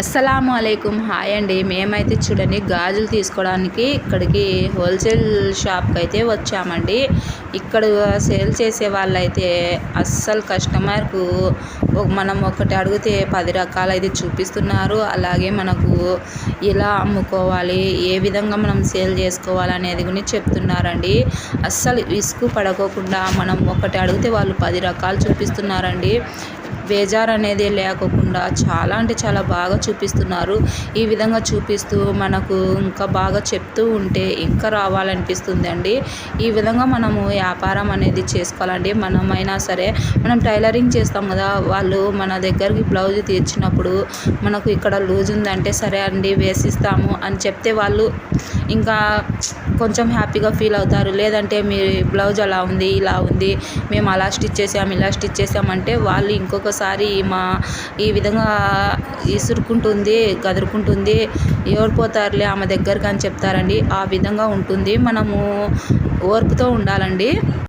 అస్సలాము అలైకుం. హాయ్ అండి. మేమైతే చూడండి గాజులు తీసుకోవడానికి ఇక్కడికి హోల్సేల్ షాప్కి అయితే వచ్చామండి. ఇక్కడ సేల్ చేసే వాళ్ళైతే అస్సలు కస్టమర్కు మనం ఒకటి అడిగితే 10 రకాలు అయితే చూపిస్తున్నారు. అలాగే మనకు ఎలా అమ్ముకోవాలి, ఏ విధంగా మనం సేల్ చేసుకోవాలి అనేది కూడా చెప్తున్నారండి. అస్సలు విసుగు పడకోకుండా మనం ఒకటి అడిగితే వాళ్ళు 10 రకాలు చూపిస్తున్నారండి. బేజార్ అనేది లేకోకుండా చాలా అంటే చాలా బాగా చూపిస్తున్నారు. ఈ విధంగా చూపిస్తూ మనకు ఇంకా బాగా చెప్తూ ఉంటే ఇంకా రావాలనిపిస్తుంది అండి. ఈ విధంగా మనము వ్యాపారం అనేది చేసుకోవాలండి. మనమైనా సరే మనం టైలరింగ్ చేస్తాం కదా, వాళ్ళు మన దగ్గరికి బ్లౌజ్ తీర్చినప్పుడు మనకు ఇక్కడ లూజ్ ఉందంటే సరే అండి వేసిస్తాము అని చెప్తే వాళ్ళు ఇంకా కొంచెం హ్యాపీగా ఫీల్ అవుతారు. లేదంటే మీ బ్లౌజ్ అలా ఉంది, ఇలా ఉంది, మేము అలా స్టిచ్ చేసాం, ఇలా స్టిచ్ చేసామంటే వాళ్ళు ఇంకొకసారి ఈ విధంగా ఇసురుకుంటుంది, గదురుకుంటుంది, ఎవరిపోతారులే ఆమె దగ్గరకు అని చెప్తారండి. ఆ విధంగా ఉంటుంది. మనము ఓర్పుతో ఉండాలండి.